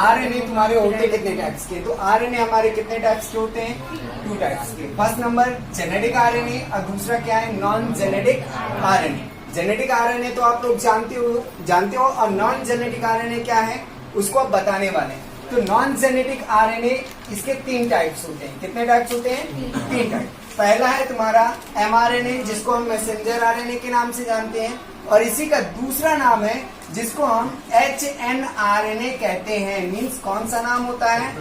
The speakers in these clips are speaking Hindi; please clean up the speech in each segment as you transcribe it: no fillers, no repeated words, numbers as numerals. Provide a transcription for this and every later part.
आरएनए तुम्हारे होते हैं कितने टाइप्स के? तो आरएनए हमारे कितने टाइप्स के होते हैं? 2 टाइप्स के। फर्स्ट नंबर जेनेटिक आरएनए और दूसरा क्या है? Non genetic RNA. Genetic RNA तो आप लोग जानते हो और नॉन जेनेटिक आरएनए क्या है उसको आप बताने वाले हैं। तो नॉन जेनेटिक आरएनए इसके 3 टाइप्स होते हैं। कितने टाइप्स होते हैं? 3 टाइप। पहला है तुम्हारा एमआरएनए जिसको हम मैसेंजर आरएनए के नाम से जानते हैं, और इसी का दूसरा नाम है जिसको हम HNRNA कहते हैं। मींस कौन सा नाम होता है?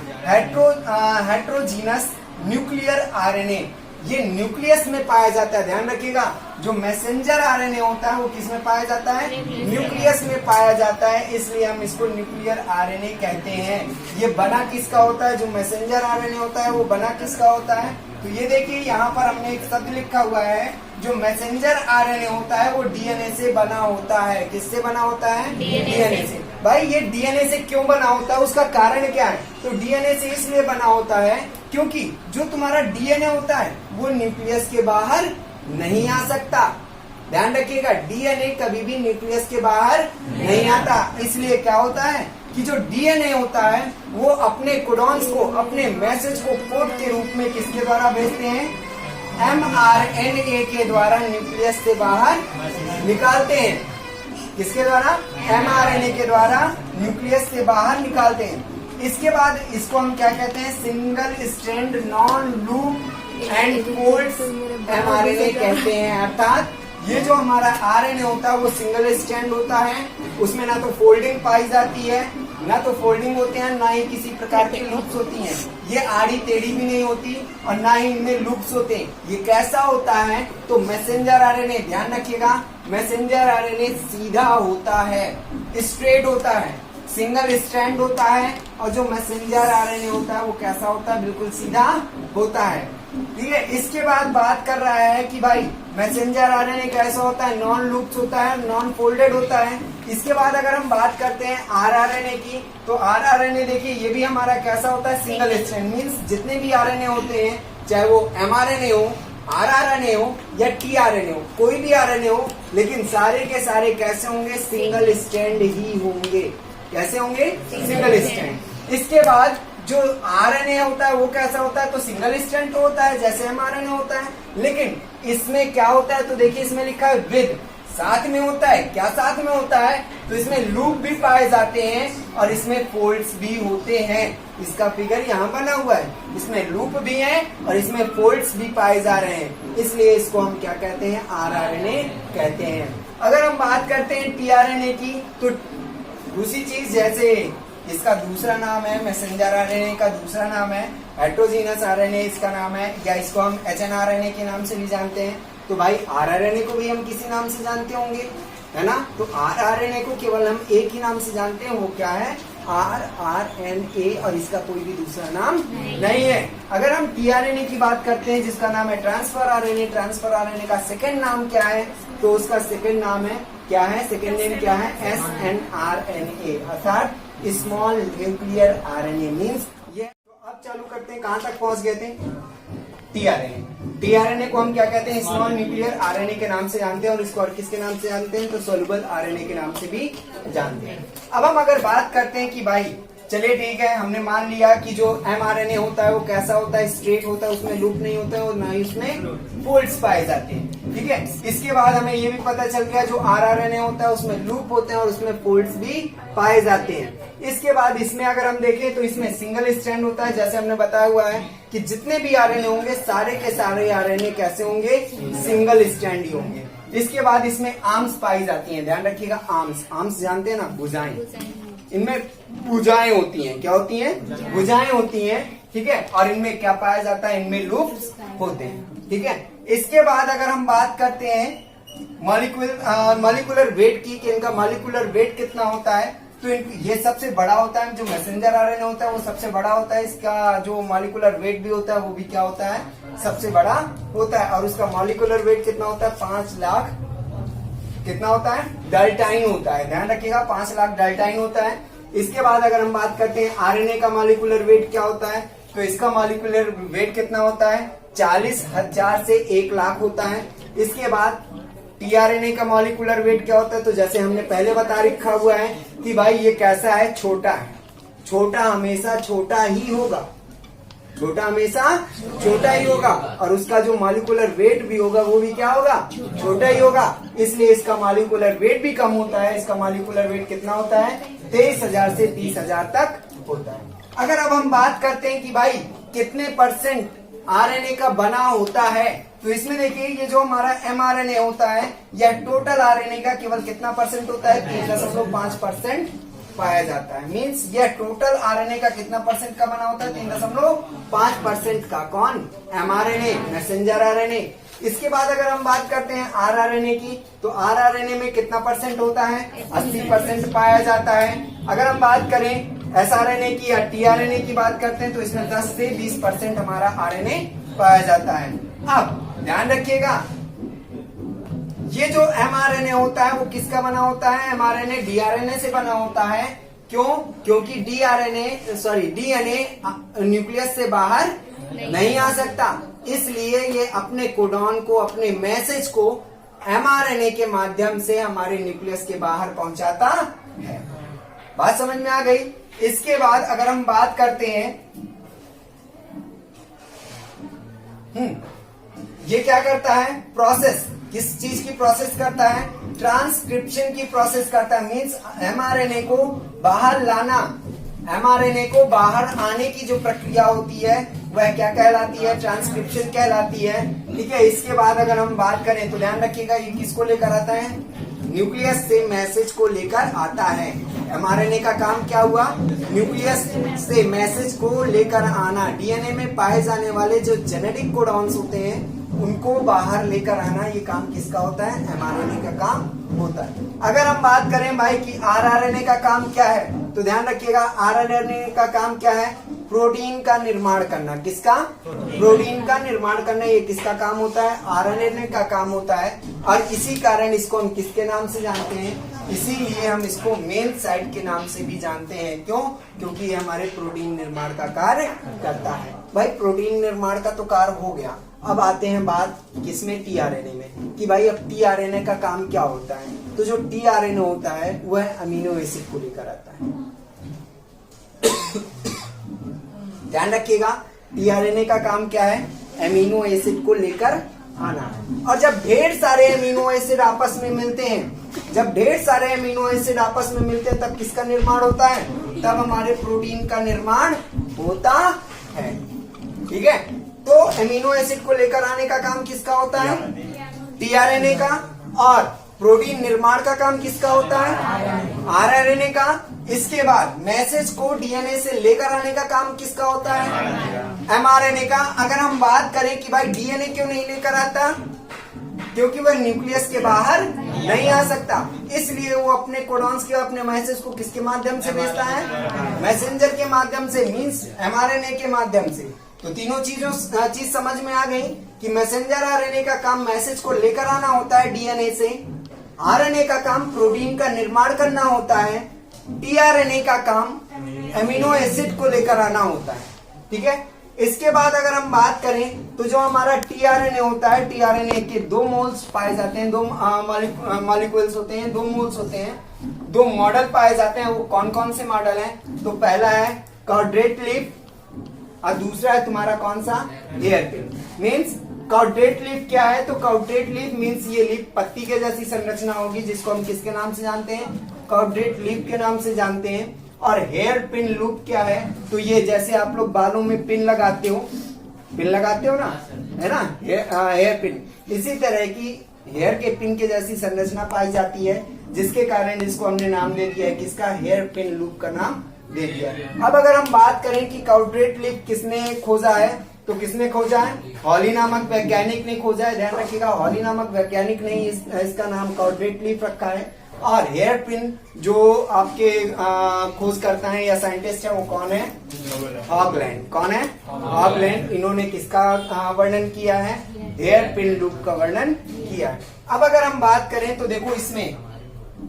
Heterogeneous nuclear RNA. ये न्यूक्लियस में पाया जाता है, ध्यान रखिएगा। जो मैसेंजर आरएनए होता है वो किस में पाया जाता है? न्यूक्लियस में पाया जाता है, इसलिए हम इसको न्यूक्लियर आरएनए कहते हैं। ये बना किसका होता है? जो मैसेंजर आरएनए होता है वो बना किसका होता है? तो ये देखिए यहाँ पर हमने एक शब्द लिखा हुआ है, जो मैसेंजर आरएनए होता है वो डीएनए से बना होता है। किससे बना होता है? डीएनए से। भाई ये डीएनए से क्यों बना होता है, उसका कारण क्या है? तो डीएनए से इसलिए बना होता है क्योंकि जो तुम्हारा डीएनए होता है वो न्यूक्लियस के बाहर नहीं आ सकता। ध्यान रखिएगा, डीएनए कभी भी न्यूक्लियस के बाहर नहीं आता। इसलिए क्या होता है कि जो डीएनए होता है वो अपने कोडॉन्स को, अपने मैसेज को कोड के रूप में किसके द्वारा भेजते हैं? mRNA के द्वारा न्यूक्लियस से बाहर निकालते हैं। किसके द्वारा? mRNA के द्वारा न्यूक्लियस से बाहर निकालते हैं। इसके बाद इसको हम क्या कहते हैं? Single strand non loop and folds mRNA कहते हैं। अर्थात ये जो हमारा आरएनए होता है वो सिंगल स्ट्रैंड होता है, उसमें ना तो फोल्डिंग पाई जाती है, ना तो फोल्डिंग होते हैं, ना ही किसी प्रकार की लूप्स होती हैं। ये आड़ी टेढ़ी भी नहीं होती और ना ही इनमें लूप्स होते हैं। ये कैसा होता है? तो मैसेंजर आरएनए, ध्यान रखिएगा, मैसेंजर आरएनए सीधा होता है, स्ट्रेट होता है, सिंगल स्ट्रैंड होता है। और जो मैसेंजर आरएनए होता है वो कैसा होता है? बिल्कुल सीधा होता है। ठीक है। इसके बाद बात कर रहा है कि भाई मैसेंजर आरएनए कैसा होता है? नॉन लूप्स होता है, नॉन फोल्डेड होता है। इसके बाद अगर हम बात करते हैं आरआरएनए की, तो आरआरएनए देखिए ये भी हमारा कैसा होता है? Single strand. मींस जितने भी आरएनए होते हैं, चाहे वो एमआरएनए हो, आरआरएनए हो या टीआरएनए हो, कोई भी आरएनए हो, लेकिन सारे के सारे कैसे होंगे? सिंगल स्ट्रैंड ही होंगे। कैसे होंगे? Single strand. इसके बाद जो आरएनए होता है वो कैसा होता है? तो सिंगल स्ट्रैंड तो होता है जैसे एमआरएनए होता है, लेकिन इसमें क्या होता है? तो देखिए इसमें लिखा है विद, साथ में होता है। क्या साथ में होता है? तो इसमें लूप भी पाए जाते हैं और इसमें फोल्ड्स भी होते हैं। इसका फिगर यहाँ बना हुआ है, इसमें लूप भी है और इसमें फोल्ड्स भी पाए जा रहे हैं, इसलिए इसको हम क्या कहते हैं? आरआरएनए कहते हैं। अगर हम बात करते हैं टीआरएनए की, तो दूसरी चीज, जैसे इसका दूसरा नाम है मैसेंजर आरएनए का दूसरा नाम है हेट्रोजीनस आरएनए इसका नाम है, या इसको हम HNRNA के नाम से भी जानते हैं। तो भाई आरआरएनए को भी हम किसी नाम से जानते होंगे, है ना? तो आरआरएनए को केवल हम एक ही नाम से जानते हैं, वो क्या है? RRNA, और इसका कोई भी दूसरा नाम नहीं है। अगर हम टीआरएनए की बात करते हैं जिसका नाम है ट्रांसफर आरएनए, ट्रांसफर आरएनए का सेकंड नाम क्या है? तो उसका सेकंड नाम है क्या है? सेकंड नेम क्या है? SNRNA, अर्थात स्मॉल न्यूक्लियर आरएनए। मींस ये। तो अब चालू करते हैं, कहां तक पहुंच गए थे? टीआरएनए। टीआरएनए को हम क्या कहते हैं? स्मॉल न्यूक्लियर आरएनए के नाम से जानते हैं, और इसको और किसके नाम से जानते हैं? तो सोलुबल आरएनए के नाम से भी जानते हैं। अब हम अगर बात करते हैं कि भाई चलिए ठीक है, हमने मान लिया कि जो एमआरएनए होता है वो कैसा होता है? स्ट्रेट होता है, उसमें लूप नहीं होता है और ना ही उसमें फोल्ड्स पाए जाते हैं। ठीक है। इसके बाद हमें ये भी पता चल गया जो आरआरएनए होता है उसमें लूप होते हैं और उसमें फोल्ड्स भी पाए जाते हैं। इसके बाद इसमें अगर हम देखें तो इसमें सिंगल स्ट्रैंड होता है, जैसे हमने बताया हुआ है कि जितने भी आरएनए होंगे सारे के सारे आरएनए कैसे होंगे? सिंगल स्ट्रैंड ही होंगे। इसके बाद इसमें आर्म्स पाई जाती हैं, ध्यान रखिएगा। आर्म्स जानते हैं ना? भुजाएं। इनमें भुजाएं होती हैं। क्या होती हैं? भुजाएं होती हैं। ठीक है। और इनमें क्या पाया जाता है? इनमें लूप्स होते हैं। ठीक है। इसके बाद अगर हम बात करते हैं मॉलिक्यूलर वेट की, कि इनका मॉलिक्यूलर वेट कितना होता है, तो ये सबसे बड़ा होता है, जो मैसेंजर आरएनए होता है वो सबसे बड़ा होता है, इसका जो मॉलिक्यूलर वेट भी होता है वो भी क्या होता है, सबसे बड़ा होता है। और उसका मॉलिक्यूलर वेट कितना होता है, 5 लाख कितना होता है, डाल्टाइन होता है। ध्यान रखिएगा 5 लाख डाल्टाइन होता है। इसके बाद अगर हम बात करते हैं आरएनए का मॉलिक्यूलर वेट क्या होता है, तो इसका मॉलिक्यूलर वेट कितना होता है, 40,000 से 1 लाख होता है। इसके बाद टीआरएनए का मॉलिक्यूलर वेट क्या होता है, तो जैसे हमने पहले बता रखा हुआ है कि भाई ये कैसा है, छोटा है, छोटा हमेशा छोटा ही होगा, छोटा हमेशा छोटा ही होगा। और उसका जो मॉलिक्यूलर वेट भी होगा वो भी क्या होगा, छोटा ही होगा। इसलिए इसका मॉलिक्यूलर वेट भी कम होता है। इसका मॉलिक्यूलर वेट कितना होता है, 23,000 से 30,000 तक होता है। अगर अब हम बात करते हैं कि भाई कितने परसेंट आरएनए का बना होता है, तो इसमें देखिए ये जो हमारा एमआरएनए होता है या टोटल आरएनए का केवल कितना परसेंट होता है, 3.5% पाया जाता है। मींस यह टोटल आरएनए का कितना परसेंट का बना होता है, 3.5% का। कौन, एमआरएनए, मैसेंजर आरएनए। इसके बाद अगर हम बात करते हैं आरआरएनए की, तो आरआरएनए में कितना परसेंट होता है, 80% पाया जाता है। अगर हम बात करें एसआरएनए की या टीआरएनए की बात करते हैं, तो इसमें 10 से 20% हमारा आरएनए पाया जाता है। अब ध्यान रखिएगा ये जो एमआरएनए होता है वो किसका बना होता है, एमआरएनए डीआरएनए से बना होता है। क्यों, क्योंकि डीएनए न्यूक्लियस से बाहर नहीं आ सकता, इसलिए ये अपने कोडॉन को, अपने मैसेज को एमआरएनए के माध्यम से हमारे न्यूक्लियस के बाहर पहुंचाता है। बात समझ में आ गई। इसके बाद अगर हम बात करते हैं, ये क्या करता है, प्रोसेस, किस चीज की प्रोसेस करता है, ट्रांसक्रिप्शन की प्रोसेस करता है। मींस एमआरएनए को बाहर लाना, एमआरएनए को बाहर आने की जो प्रक्रिया होती है वह क्या कहलाती है, ट्रांसक्रिप्शन कहलाती है। ठीक है। इसके बाद अगर हम बात करें तो ध्यान रखिएगा ये किसको लेकर आता है, न्यूक्लियस से मैसेज को लेकर आता है। एमआरएनए का काम क्या हुआ, न्यूक्लियस से मैसेज को लेकर आना। डीएनए में पाए जाने वाले जो जेनेटिक कोडॉन्स होते हैं उनको बाहर लेकर आना, ये काम किसका होता है, एमआरएनए का काम होता है। अगर हम बात करें भाई कि आरआरएनए का काम क्या है, तो ध्यान रखिएगा आरआरएनए का काम क्या है, प्रोटीन का निर्माण करना। किसका, प्रोटीन का निर्माण करना। ये किसका काम होता है, आरएनए का काम होता है। और इसी कारण इसको हम किसके नाम से जानते हैं, इसीलिए हम इसको मेन साइट के नाम से भी जानते हैं। क्यों, क्योंकि ये हमारे प्रोटीन निर्माण का कार्य करता है। भाई प्रोटीन निर्माण का तो कार्य हो गया। अब आते हैं बात किसमें, टीआरएनए में, कि भाई अब टीआरएनए का काम क्या होता है। तो जो टीआरएनए होता है वह अमीनो एसिड को लेकर आता है। ध्यान रखिएगा टीआरएनए का काम क्या है, अमीनो एसिड को लेकर आना है। और जब ढेर सारे अमीनो एसिड आपस में मिलते हैं, जब ढेर सारे अमीनो एसिड आपस में मिलते हैं तब किसका निर्माण होता है, तब हमारे प्रोटीन का निर्माण होता है। ठीक है। तो अमीनो एसिड को लेकर आने का काम किसका होता है, टीआरएनए का। और प्रोटीन निर्माण का काम किसका होता है, आरआरएनए का। इसके बाद मैसेज को डीएनए से लेकर आने का काम किसका होता है, एमआरएनए का। अगर हम बात करें कि भाई डीएनए क्यों नहीं लेकर आता, क्योंकि वह न्यूक्लियस के बाहर नहीं आ सकता, इसलिए वो अपने कोडॉन्स के, अपने मैसेज को किसके माध्यम से भेजता है, मैसेंजर के माध्यम से, मींस एमआरएनए के माध्यम से। तो तीनों चीज समझ में आ गई कि मैसेंजर आरएनए का काम मैसेज को लेकर आना होता है डीएनए से, आरएनए का काम प्रोटीन का निर्माण करना होता है, टीआरएनए का काम अमीनो एसिड को लेकर आना होता है। ठीक है। इसके बाद अगर हम बात करें तो जो हमारा टीआरएनए होता है, टीआरएनए के 2 मोल्स पाए जाते हैं, 2 मॉलिक्यूल्स होते हैं, 2 मोल्स होते हैं, 2 मॉडल पाए जाते हैं। वो कौन कौन से मॉडल हैं, तो पहला है क्वाड्रेट लीफ और दूसरा है तुम्हारा कौन सा, हेयरपिन। मींस क्वाड्रेट लीफ क्या है, तो क्वाड्रेट लीफ मींस ये लीफ पत्ती के जैसी संरचना होगी, जिसको हम किसके नाम से जानते हैं, क्वाड्रेट लीफ के नाम से जानते हैं। और हेयर पिन लूप क्या है, तो ये जैसे आप लोग बालों में पिन लगाते हो ना, है ना, हेयर पिन, इसी तरह की हेयर के पिन के जैसी संरचना पाई जाती है, जिसके कारण इसको हमने नाम दे दिया है किसका, हेयर पिन लूप का नाम दे दिया है। अब अगर हम बात करें कि क्वाड्रेट लीफ किसने खोजा है, तो किसने खोजा है, हॉली नामक वैज्ञानिक ने खोजा है। ध्यान रखिएगा हॉली नामक वैज्ञानिक ने इसका नाम क्वाड्रेट लीफ रखा है। और हेयर पिन जो आपके खोज करता है या साइंटिस्ट है वो कौन है? हॉगलैंड। कौन है? हॉगलैंड। इन्होंने किसका वर्णन किया है? हेयर पिन लूप का वर्णन किया है। अब अगर हम बात करें तो देखो इसमें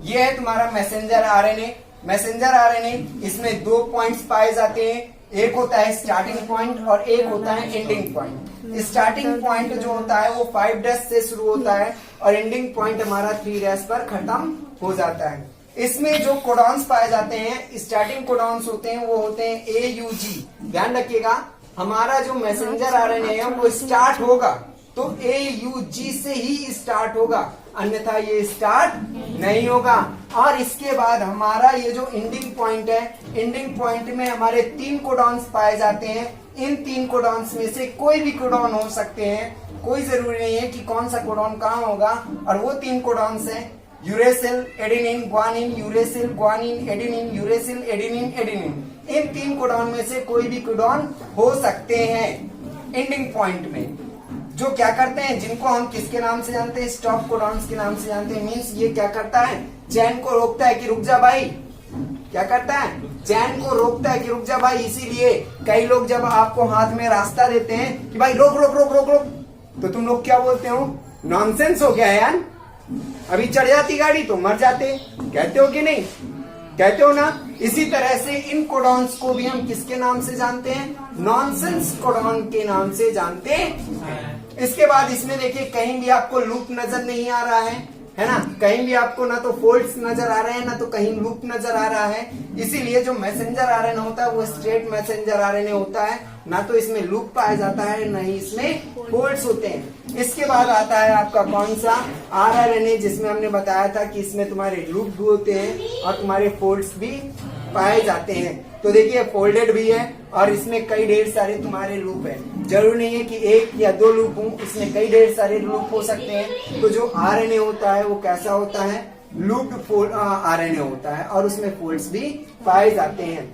ये है तुम्हारा मैसेंजर आरएनए। मैसेंजर आरएनए इसमें 2 पॉइंट्स पाए जाते हैं, एक होता है स्टार्टिंग पॉइंट और एक होता है एंडिंग पॉइंट। स्टार्टिंग पॉइंट जो होता है वो 5' से शुरू होता है और एंडिंग पॉइंट हमारा 3' पर खत्म हो जाता है। इसमें जो कोडॉन्स पाए जाते हैं, स्टार्टिंग कोडॉन्स होते हैं वो होते हैं AUG। ध्यान रखिएगा, हमारा जो मैसेंजर आरएनए है वो स्टार्ट होगा तो AUG से ही स्टार्ट होगा, अन्यथा ये स्टार्ट नहीं होगा। और इसके बाद हमारा ये जो एंडिंग पॉइंट है, एंडिंग पॉइंट में हमारे 3 कोडॉन्स पाए जाते हैं। इन 3 कोडॉन्स में से कोई भी कोडॉन हो सकते हैं, कोई जरूरी नहीं है कि कौन सा कोडॉन कहाँ होगा। और वो 3 कोडॉन्स हैं uracil, adenine, guanine, uracil, guanine, adenine, uracil, adenine, adenine. इन 3 कोडॉन में से कोई भी कोडॉन हो सकते हैं एंडिंग पॉइंट में, जो क्या करते हैं, जिनको हम किसके नाम से जानते हैं? स्टॉप कोडॉन्स के नाम से जानते हैं। मीन्स ये क्या करता है? चैन को रोकता है कि रुक जा भाई। क्या करता है? चैन को रोकता है कि रुक जा भाई। इसीलिए कई लोग जब आपको हाथ में रास्ता देते हैं कि भाई रोक रोक रोक रोक रोक, तो तुम लोग क्या बोलते हो? नॉनसेंस हो गया यार, अभी चढ़ जाती गाड़ी तो मर जाते। कहते हो कि नहीं? कहते हो ना। इसी तरह से इन कोडॉन्स को भी हम किसके नाम से जानते हैं? नॉनसेंस कोडॉन के नाम से जानते हैं। इसके बाद इसमें देखिए कहीं भी आपको लूप नजर नहीं आ रहा है ना, कहीं भी आपको ना तो फोल्ड्स नजर आ रहे हैं ना तो कहीं लूप नजर आ रहा है। इसीलिए जो मैसेंजर आरएनए होता है वो स्ट्रेट मैसेंजर आरएनए होता है, ना तो इसमें लूप पाया जाता है ना ही इसमें फोल्ड्स होते हैं। इसके बाद आता है आपका कौन सा? आरआरएनए, जिसमें हमने बताया था कि इसमें तुम्हारे लूप भी होते हैं और तुम्हारे फोल्ड्स भी पाए जाते हैं। तो देखिए फोल्डेड भी है और इसमें कई ढेर सारे तुम्हारे लूप है। जरूरी नहीं है कि 1 या 2 लूप हो, इसमें कई ढेर सारे लूप हो सकते हैं। तो जो आरएनए होता है वो कैसा होता है? लूप्ड आरएनए होता है और उसमें फोल्ड्स भी पाए जाते हैं।